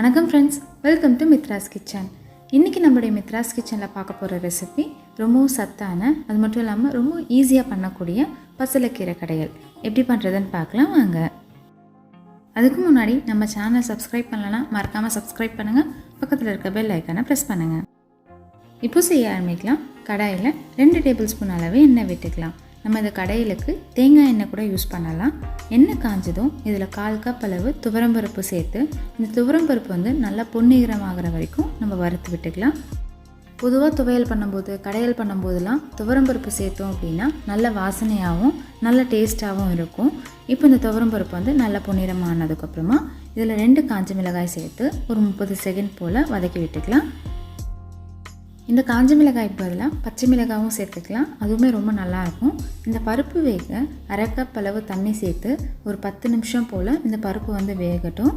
வணக்கம் friends, welcome to Mithras kitchen. இன்றைக்கி நம்மளுடைய மித்ராஸ் கிச்சனில் பார்க்க போகிற ரெசிபி ரொம்பவும் சத்தான, அது மட்டும் இல்லாமல் ரொம்ப ஈஸியாக பண்ணக்கூடிய பசலைக்கீரை கடையல் எப்படி பண்ணுறதுன்னு பார்க்கலாம் வாங்க. அதுக்கு முன்னாடி நம்ம சேனலை சப்ஸ்கிரைப் பண்ணலன்னா மறக்காமல் சப்ஸ்கிரைப் பண்ணுங்கள், பக்கத்தில் இருக்க பெல் ஐக்கானை ப்ரெஸ் பண்ணுங்கள். இப்போ செய்ய ஆரம்பிக்கலாம். கடாயில் 2 டேபிள் ஸ்பூன் அளவு எண்ணெய் விட்டுக்கலாம். நம்ம இந்த கடையிலுக்கு தேங்காய் எண்ணெய் கூட யூஸ் பண்ணலாம். எண்ணெய் காஞ்சதும் இதில் 1/4 கப் அளவு துவரம்பருப்பு சேர்த்து இந்த துவரம்பருப்பு வந்து நல்லா பொன்னிறமாகிற வரைக்கும் நம்ம வறுத்து விட்டுக்கலாம். பொதுவாக துவையல் பண்ணும்போது கடையல் பண்ணும்போதெல்லாம் துவரம்பருப்பு சேர்த்தோம் அப்படின்னா நல்ல வாசனையாகவும் நல்ல டேஸ்ட்டாகவும் இருக்கும். இப்போ இந்த துவரம்பருப்பு வந்து நல்லா பொன்னிறமானதுக்கப்புறமா இதில் 2 காஞ்ச மிளகாய் சேர்த்து ஒரு 30 செகண்ட் போல் வதக்கி விட்டுக்கலாம். இந்த காஞ்ச மிளகாய்க்கு பதிலாக பச்சை மிளகாயும் சேர்த்துக்கலாம், அதுவுமே ரொம்ப நல்லாயிருக்கும். இந்த பருப்பு வேக 1/2 கப் அளவு தண்ணி சேர்த்து ஒரு 10 நிமிஷம் போல் இந்த பருப்பு வந்து வேகட்டும்.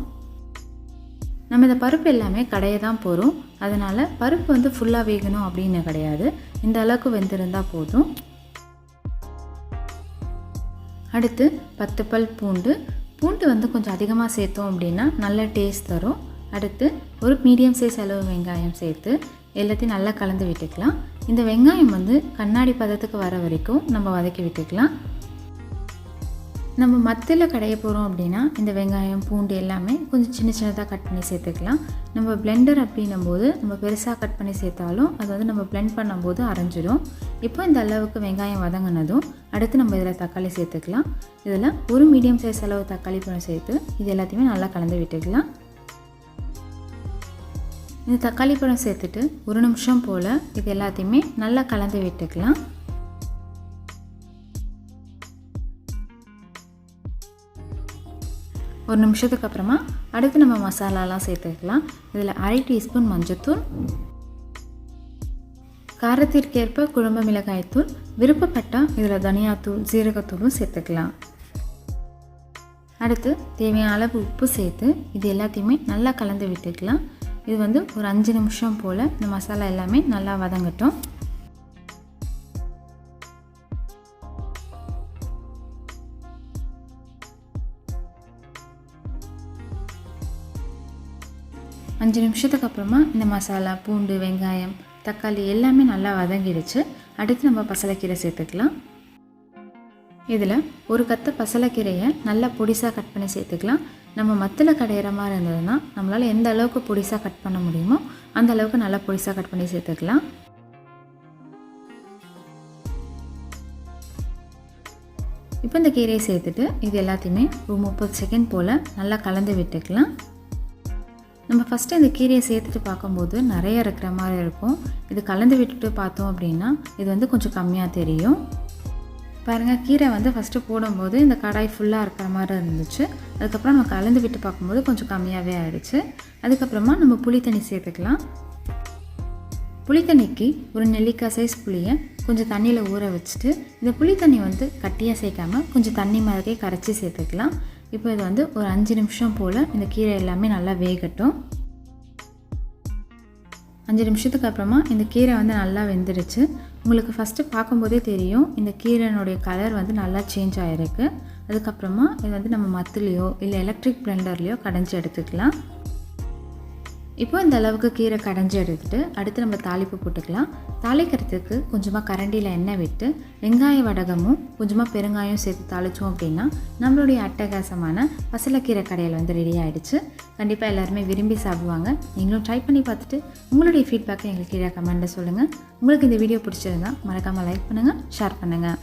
நம்ம இந்த பருப்பு எல்லாமே கடைய தான் போகிறோம், அதனால் பருப்பு வந்து ஃபுல்லாக வேகணும் அப்படின்னு கிடையாது, இந்த அளவுக்கு வெந்திருந்தால் போதும். அடுத்து 10 பல் பூண்டு வந்து கொஞ்சம் அதிகமாக சேர்த்தோம் அப்படின்னா நல்ல டேஸ்ட் தரும். அடுத்து ஒரு மீடியம் சைஸ் அளவு வெங்காயம் சேர்த்து எல்லாத்தையும் நல்லா கலந்து விட்டுக்கலாம். இந்த வெங்காயம் வந்து கண்ணாடி பதத்துக்கு வர வரைக்கும் நம்ம வதக்கி விட்டுக்கலாம். நம்ம மத்தில் கடைய போகிறோம் அப்படின்னா இந்த வெங்காயம் பூண்டு எல்லாமே கொஞ்சம் சின்னதாக கட் பண்ணி சேர்த்துக்கலாம். நம்ம பிளெண்டர் அப்படின்னும் போது நம்ம பெருசாக கட் பண்ணி சேர்த்தாலும் அது வந்து நம்ம பிளெண்ட் பண்ணும்போது அரைஞ்சிடும். இப்போ இந்த அளவுக்கு வெங்காயம் வதங்கினதும் அடுத்து நம்ம இதில் தக்காளி சேர்த்துக்கலாம். இதில் ஒரு மீடியம் சைஸ் அளவு தக்காளி பழம் சேர்த்து இது எல்லாத்தையுமே நல்லா கலந்து விட்டுக்கலாம். இந்த தக்காளி பழம் சேர்த்துட்டு ஒரு நிமிஷம் போல் இது எல்லாத்தையுமே நல்லா கலந்து விட்டுக்கலாம். ஒரு நிமிஷத்துக்கு அப்புறமா அடுத்து நம்ம மசாலாலாம் சேர்த்துக்கலாம். இதில் 1/2 டீஸ்பூன் மஞ்சள்தூள், காரத்திற்கேற்ப குழம்பு மிளகாய்த்தூள், விருப்பப்பட்டால் இதில் தனியாத்தூள் ஜீரகத்தூளும் சேர்த்துக்கலாம். அடுத்து தேவையான அளவு உப்பு சேர்த்து இது எல்லாத்தையுமே நல்லா கலந்து விட்டுக்கலாம். இது வந்து ஒரு 5 நிமிஷம் போல் இந்த மசாலா எல்லாமே நல்லா வதங்கட்டும். அஞ்சு நிமிஷத்துக்கு அப்புறமா இந்த மசாலா பூண்டு வெங்காயம் தக்காளி எல்லாமே நல்லா வதங்கிடுச்சு. அடுத்து நம்ம பசலைக்கீரை சேர்த்துக்கலாம். இதில் ஒரு கத்து பசலைக்கீரையை நல்லா பொடிசாக கட் பண்ணி சேர்த்துக்கலாம். நம்ம மத்தில் கடையிற மாதிரி இருந்ததுன்னா நம்மளால் எந்த அளவுக்கு பொடிசாக கட் பண்ண முடியுமோ அந்த அளவுக்கு நல்லா பொடிசாக கட் பண்ணி சேர்த்துக்கலாம். இப்போ இந்த கீரையை சேர்த்துட்டு இது எல்லாத்தையுமே ஒரு 30 செகண்ட் போல் நல்லா கலந்து விட்டுக்கலாம். நம்ம ஃபஸ்ட்டு இந்த கீரையை சேர்த்துட்டு பார்க்கும்போது நிறைய இருக்கிற மாதிரி இருக்கும். இது கலந்து விட்டுட்டு பார்த்தோம் அப்படின்னா இது வந்து கொஞ்சம் கம்மியாக தெரியும். பாருங்கள், கீரை வந்து ஃபஸ்ட்டு போடும்போது இந்த கடாய் ஃபுல்லாக இருக்கிற மாதிரி இருந்துச்சு. அதுக்கப்புறம் நம்ம கலந்து விட்டு பார்க்கும்போது கொஞ்சம் கம்மியாகவே ஆயிடுச்சு. அதுக்கப்புறமா நம்ம புளி தண்ணி சேர்த்துக்கலாம். புளி தண்ணிக்கு ஒரு நெல்லிக்காய் சைஸ் புளியை கொஞ்சம் தண்ணியில் ஊற வச்சுட்டு இந்த புளி தண்ணி வந்து கட்டியாக சேர்க்காமல் கொஞ்சம் தண்ணி மாதிரியே கரைச்சி சேர்த்துக்கலாம். இப்போ இது வந்து ஒரு 5 நிமிஷம் போல் இந்த கீரை எல்லாமே நல்லா வேகட்டும். 5 நிமிஷத்துக்கு அப்புறமா இந்த கீரை வந்து நல்லா வெந்துடுச்சு. உங்களுக்கு ஃபஸ்ட்டு பார்க்கும்போதே தெரியும் இந்த கீரைனுடைய கலர் வந்து நல்லா சேஞ்ச் ஆகிருக்கு. அதுக்கப்புறமா இது வந்து நம்ம மத்துலேயோ இல்லை எலக்ட்ரிக் பிளெண்டர்லேயோ கடைஞ்சி எடுத்துக்கலாம். இப்போ இந்த அளவுக்கு கீரை கடைஞ்சி எடுத்துகிட்டு அடுத்து நம்ம தாளிப்பு போட்டுக்கலாம். தாளிக்கிறதுக்கு கொஞ்சமாக கரண்டியில் எண்ணெய் விட்டு வெங்காய வடகமும் கொஞ்சமாக பெருங்காயம் சேர்த்து தாளித்தோம் அப்படின்னா நம்மளுடைய அட்டகாசமான பசலைக்கீரை கடையல் வந்து ரெடி ஆகிடுச்சு. கண்டிப்பாக எல்லாருமே விரும்பி சாப்பிடுவாங்க. நீங்களும் ட்ரை பண்ணி பார்த்துட்டு உங்களுடைய ஃபீட்பேக்கை எங்களுக்கு கீழே கமெண்ட்டில் சொல்லுங்கள். உங்களுக்கு இந்த வீடியோ பிடிச்சிருந்தா மறக்காமல் லைக் பண்ணுங்கள், ஷேர் பண்ணுங்கள்.